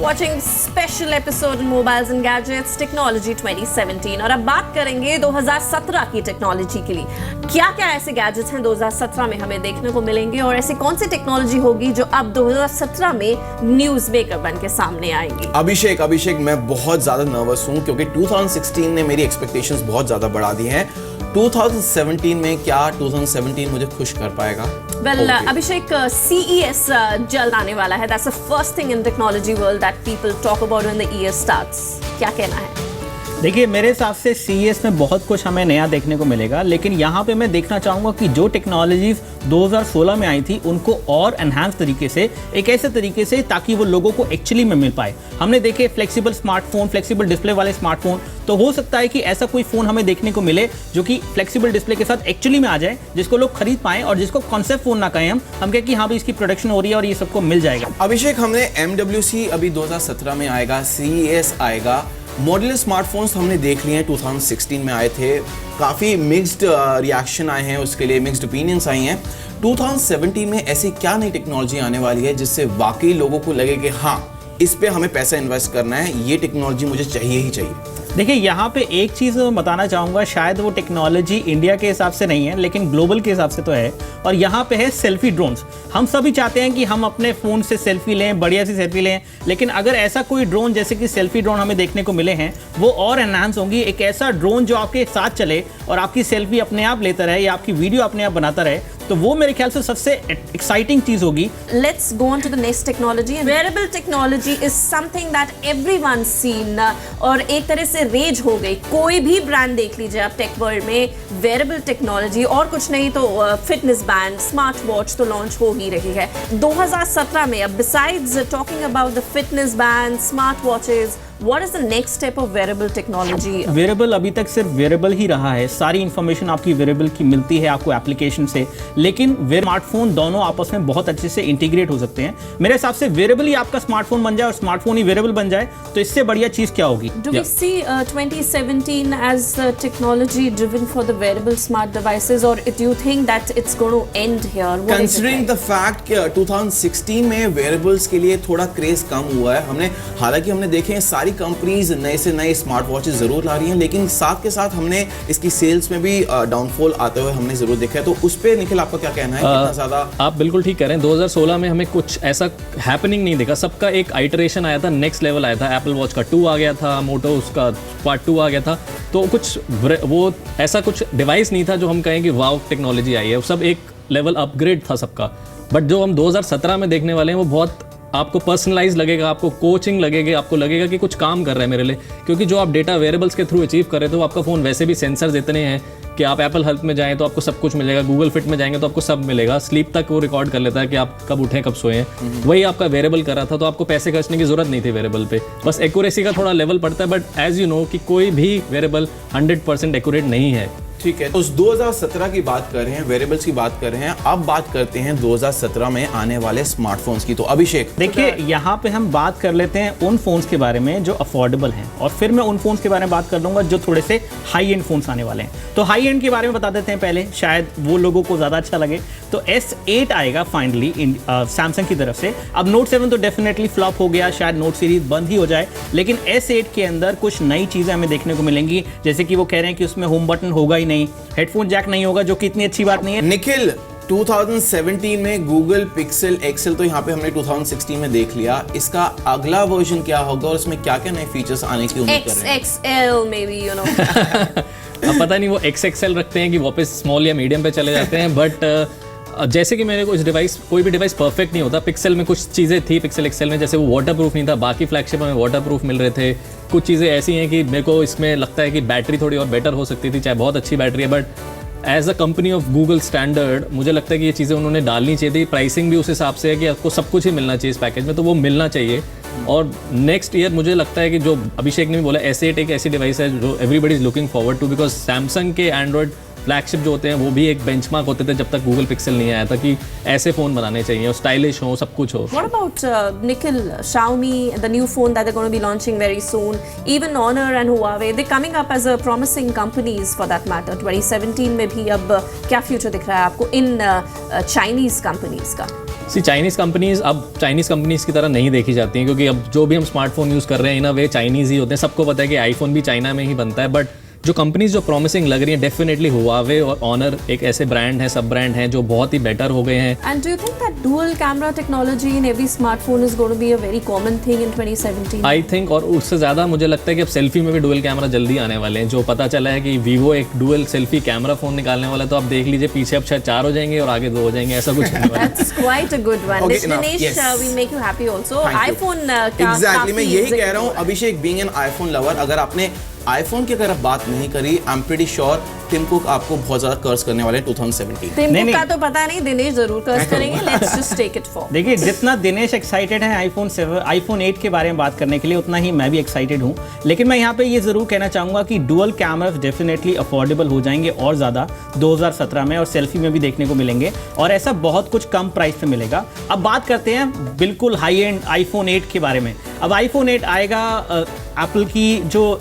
watching special episode in Mobiles and Gadgets Technology 2017 और अब बात करेंगे 2017 की टेक्नोलॉजी के लिए। क्या-क्या ऐसे गैजेट्स हैं 2017 में हमें देखने को मिलेंगे और ऐसी कौन सी टेक्नोलॉजी होगी जो अब 2017 में न्यूज़ मेकर बन के सामने आएंगी? अभिषेक मैं बहुत ज्यादा नर्वस हूँ क्योंकि 2016 ने मेरी एक्सपेक्टेशंस बहुत ज्यादा बढ़ा दी हैं। 2017 में क्या 2017 मुझे खुश कर पाएगा? अभिषेक, CES जल्द आने वाला है। That's the first thing in technology world that people talk about when the year starts. क्या कहना है? देखिए, मेरे हिसाब से CES में बहुत कुछ हमें नया देखने को मिलेगा, लेकिन यहाँ पे मैं देखना चाहूँगा कि जो टेक्नोलॉजीज 2016 में आई थी उनको और एनहांस तरीके से, एक ऐसे तरीके से ताकि वो लोगों को एक्चुअली में मिल पाए। हमने देखे फ्लेक्सिबल स्मार्टफोन, फ्लेक्सिबल डिस्प्ले वाले स्मार्टफोन, तो हो सकता है कि ऐसा कोई फ़ोन हमें देखने को मिले जो कि फ्लेक्सिबल डिस्प्ले के साथ एक्चुअली में आ जाए, जिसको लोग खरीद पाएँ और जिसको कॉन्सेप्ट फ़ोन ना कहें हम कहें कि हाँ भाई इसकी प्रोडक्शन हो रही है और ये सबको मिल जाएगा। अभिषेक, हमने MWC अभी 2017 में आएगा, CES आएगा, मॉड्यूलर स्मार्टफोन्स हमने देख लिए हैं, 2016 में आए थे, काफ़ी मिक्स्ड रिएक्शन आए हैं, उसके लिए मिक्स्ड ओपिनियंस आई हैं। 2017 में ऐसी क्या नई टेक्नोलॉजी आने वाली है जिससे वाकई लोगों को लगे कि हाँ, इस पे हमें पैसा इन्वेस्ट करना है, ये टेक्नोलॉजी मुझे चाहिए ही चाहिए? देखिए, यहाँ पे एक चीज़ मैं बताना चाहूँगा, शायद वो टेक्नोलॉजी इंडिया के हिसाब से नहीं है लेकिन ग्लोबल के हिसाब से तो है, और यहाँ पे है सेल्फी ड्रोन्स। हम सभी चाहते हैं कि हम अपने फ़ोन से सेल्फी लें, बढ़िया सी सेल्फी लें, लेकिन अगर ऐसा कोई ड्रोन जैसे कि सेल्फी ड्रोन हमें देखने को मिले हैं, वो और एनहांस होंगी। एक ऐसा ड्रोन जो आपके साथ चले और आपकी सेल्फी अपने आप लेता रहे या आपकी वीडियो अपने आप बनाता रहे, तो वो मेरे ख्याल से सबसे एक्साइटिंग चीज़ होगी। Let's go on to the next technology. Wearable technology is something that everyone's seen और एक तरह से रेज हो गई। कोई भी ब्रांड देख लीजिए आप टेक वर्ल्ड में, वेरेबल टेक्नोलॉजी और कुछ नहीं तो फिटनेस बैंड, स्मार्ट वॉच तो लॉन्च हो ही रही है 2017 में। अब besides talking about the fitness band, smart watches, What is the next step of wearable technology? Wearable अभी तक सिर्फ वेरेबल ही रहा है, सारी इन्फॉर्मेशन आपकी वेरेबल की मिलती है आपको एप्लीकेशन से, लेकिन स्मार्टफोन दोनों आपस में बहुत अच्छे से इंटीग्रेट हो सकते हैं। मेरे हिसाब से वेरेबल ही आपका स्मार्टफोन बन जाए और स्मार्टफोन ही वेरेबल बन जाए, तो इससे बढ़िया चीज़ क्या होगी? Do we see 2017 as technology driven for the wearable smart devices, or do you think that it's going to end here? Considering the fact कि 2016 में वेरेबल्स के लिए थोड़ा क्रेज कम हुआ है, हालांकि हमने देखे हैं सारी कंपनीज नए से नए स्मार्ट वॉचेस जरूर ला रही हैं, लेकिन साथ के साथ हमने इसकी सेल्स में भी डाउनफॉल आते हुए हमने जरूर देखा है। तो उस पे निखिल, आपका क्या कहना है? कितना ज्यादा? आप बिल्कुल ठीक कह रहे हैं। 2016 में हमें कुछ ऐसा हैपनिंग नहीं देखा, सबका एक आइटरेशन आया था, नेक्स्ट लेवल आया था। एप्पल वॉच का 2 आ गया था, मोटो उसका पार्ट 2 आ गया था, तो कुछ वो ऐसा कुछ डिवाइस नहीं था जो हम कहें कि वाव टेक्नोलॉजी आई है। सब एक लेवल अपग्रेड था सबका। बट जो हम 2017 में देखने वाले हैं वो बहुत आपको पर्सनलाइज लगेगा, आपको कोचिंग लगेगी, आपको लगेगा कि कुछ काम कर रहा है मेरे लिए, क्योंकि जो आप डेटा वेरेबल्स के थ्रू अचीव कर रहे थे, वो आपका फ़ोन वैसे भी सेंसर्स इतने हैं कि आप एप्पल हेल्थ में जाएं तो आपको सब कुछ मिलेगा, गूगल फिट में जाएंगे तो आपको सब मिलेगा, स्लीप तक वो रिकॉर्ड कर लेता है कि आप कब उठें कब सोएं। वही आपका वेरेबल कर रहा था, तो आपको पैसे खर्चने की जरूरत नहीं थी वेरेबल पे, बस एक्यूरेसी का थोड़ा लेवल पड़ता है। बट एज यू नो कि कोई भी वेरेबल 100% एक्यूरेट नहीं है। ठीक है, उस 2017 की बात कर रहे हैं, वेरेबल्स की बात कर रहे हैं, अब बात करते हैं 2017 में आने वाले स्मार्टफोन्स की। तो अभिषेक, देखिए, यहाँ पे हम बात कर लेते हैं उन फोन्स के बारे में जो अफोर्डेबल हैं, और फिर मैं उन फोन्स के बारे में बात कर लूँगा जो थोड़े से हाई एंड फोन्स आने वाले हैं। तो हाई एंड के बारे में बता देते हैं पहले, शायद वो लोगों को ज़्यादा अच्छा लगे। तो S8 आएगा फाइनली सैमसंग की तरफ से। अब Note 7 तो डेफिनेटली फ्लॉप हो गया, शायद नोट सीरीज बंद ही हो जाए, लेकिन S8 के अंदर कुछ नई चीज़ें हमें देखने को मिलेंगी, जैसे कि वो कह रहे हैं कि उसमें होम बटन होगा ही नहीं, हेडफोन जैक नहीं होगा, जो कि इतनी अच्छी बात नहीं है। निखिल, 2017 में गूगल पिक्सल एक्सेल तो यहाँ पे हमने 2016 में देख लिया, इसका अगला वर्जन क्या होगा और इसमें क्या क्या नए फीचर्स आने की उम्मीद कर रहे हैं? XXL maybe, you know. अब पता नहीं वो XXL रखते हैं कि वापस स्मॉल या मीडियम पे चले जाते हैं, बट जैसे कि मेरे को इस डिवाइस, कोई भी डिवाइस परफेक्ट नहीं होता। पिक्सल में कुछ चीज़ें थी, पिक्सल एक्सेल में, जैसे वो वाटर प्रूफ नहीं था, बाकी फ्लैगशिप में वाटर प्रूफ मिल रहे थे। कुछ चीज़ें ऐसी हैं कि मेरे को इसमें लगता है कि बैटरी थोड़ी और बेटर हो सकती थी, चाहे बहुत अच्छी बैटरी है, but as a company of Google standard मुझे लगता है कि ये चीज़ें उन्होंने डालनी चाहिए थी। प्राइसिंग भी उस हिसाब से है कि आपको सब कुछ ही मिलना चाहिए इस पैकेज में, तो वो मिलना चाहिए। और नेक्स्ट ईयर मुझे लगता है कि जो अभिषेक ने भी बोला, S8 एक ऐसी डिवाइस है जो everybody is looking forward to, because Samsung के एंड्रॉयड फ्लैगशिप जो होते हैं वो भी एक बेंचमार्क होते थे जब तक गूगल पिक्सल नहीं आया था, कि ऐसे फ़ोन बनाने चाहिए और स्टाइलिश हो, सब कुछ हो। What about Nikhil, Xiaomi, the new phone that they're going to be launching very soon, even Honor and Huawei, they're coming up as a promising companies for that matter. 2017 में भी अब क्या फ्यूचर दिख रहा है आपको इन चाइनीज कंपनीज का? Chinese companies अब चाइनीज़ कंपनीज की तरह नहीं देखी जाती हैं, क्योंकि अब जो भी हम स्मार्टफोन यूज़ कर रहे हैं इन अ वे चाइनीज़ ही होते हैं। सबको पता है कि आईफोन भी चाइना में ही बनता है, बट जो कंपनीज जो प्रॉमिसिंग लग रही हैं डेफिनेटली हुआवे और ऑनर एक ऐसे ब्रांड हैं, सब ब्रांड हैं जो बहुत ही बेटर हो गए हैं। And do you think that dual camera technology in every smartphone is going to be a very common thing in 2017? I think, और उससे ज़्यादा मुझे लगता है कि अब सेल्फी में भी डुअल कैमरा जल्दी आने वाले हैं। जो पता चला है कि वीवो एक डुअल सेल्फी कैमरा फ़ोन निकालने वाला है, तो आप देख लीजिए पीछे अब शायद 4 हो जाएंगे और आगे 2 हो जाएंगे, ऐसा कुछ होने वाला है। That's quite a good one. Okay, enough. Dinesh, Yes. we make you happy also. Thank you. iPhone exactly मैं यही कह रहा हूँ। अभी Abhishek being an iPhone lover, अगर आपने आईफोन की तरफ बात नहीं करी, I am pretty sure Tim Cook आपको बहुत ज्यादा कर्ज करने वाले हैं 2017। टिम नहीं, कुक का नहीं। तो पता नहीं, दिनेश जरूर कर्ज करेंगे। Let's just take it for. देखिए, जितना दिनेश एक्साइटेड है आईफोन 8 के बारे में बात करने के लिए, उतना ही मैं भी एक्साइटेड हूँ। लेकिन मैं यहाँ पे ये ज़रूर कहना चाहूँगा कि डुअल कैमरास डेफिनेटली अफोर्डेबल हो जाएंगे और ज़्यादा 2017 में, और सेल्फी में भी देखने को मिलेंगे, और ऐसा बहुत कुछ कम प्राइस पे मिलेगा। अब बात करते हैं बिल्कुल हाई एंड आईफोन 8 के बारे में। अब आईफोन 8 आएगा, एप्पल की जो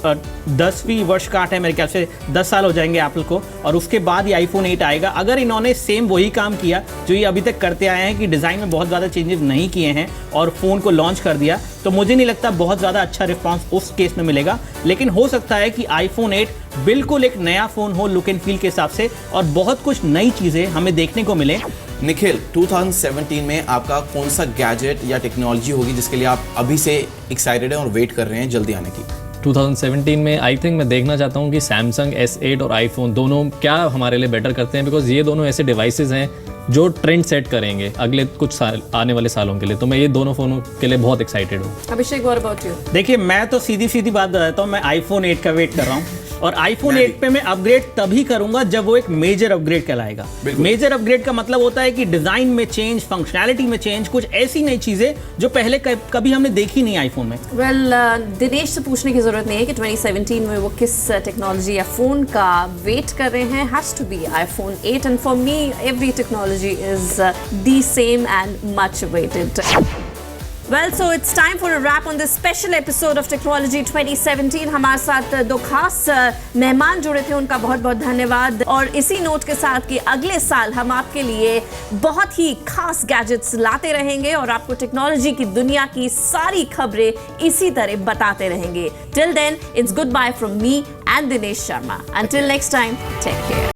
10वीं वर्षगांठ है, मेरे ख्याल से 10 साल हो जाएंगे एप्पल को, और उसके बाद ये आईफोन 8 आएगा। अगर इन्होंने सेम वही काम किया जो ये अभी तक करते आए हैं कि डिज़ाइन में बहुत ज़्यादा चेंजेस नहीं किए हैं और फ़ोन को लॉन्च कर दिया, तो मुझे नहीं लगता बहुत ज़्यादा अच्छा रिस्पॉन्स उस केस में मिलेगा। लेकिन हो सकता है कि आईफोन 8 बिल्कुल एक नया फ़ोन हो लुक एंड फील के हिसाब से, और बहुत कुछ नई चीज़ें हमें देखने को मिले। निखिल, 2017 में आपका कौन सा गैजेट या टेक्नोलॉजी होगी जिसके लिए आप अभी से एक्साइटेड हैं और वेट कर रहे हैं जल्दी आने की? 2017 में आई थिंक मैं देखना चाहता हूँ कि सैमसंग S8 और आईफोन दोनों क्या हमारे लिए बेटर करते हैं, बिकॉज ये दोनों ऐसे डिवाइसेस हैं जो ट्रेंड सेट करेंगे अगले कुछ साल आने वाले सालों के लिए। तो मैं ये दोनों फ़ोनों के लिए बहुत एक्साइटेड हूँ। अभिषेक, व्हाट अबाउट यू? देखिए, मैं तो सीधी सीधी बात बताता हूँ, मैं आईफोन 8 का वेट कर रहा हूँ, और आईफोन 8 पे मैं अपग्रेड तभी करूंगा जब वो एक मेजर अपग्रेड कहलाएगा। मेजर अपग्रेड का मतलब होता है कि डिजाइन में चेंज, फंक्शनैलिटी में चेंज, कुछ ऐसी नई चीजें जो पहले कभी हमने देखी नहीं आईफोन में। वेल, दिनेश से पूछने की जरूरत नहीं है कि 2017 में वो किस टेक्नोलॉजी या फोन का वेट कर रहे हैं। Has to be iPhone 8 and for me every technology is the same and much waited. Well, so it's time for a wrap on this special episode of Technology 2017. हमारे साथ 2 खास मेहमान जुड़े थे, उनका बहुत बहुत धन्यवाद। और इसी नोट के साथ कि अगले साल हम आपके लिए बहुत ही खास गैजेट्स लाते रहेंगे और आपको टेक्नोलॉजी की दुनिया की सारी खबरें इसी तरह बताते रहेंगे। Till then, it's goodbye from me and Dinesh Sharma. Until next time, take care.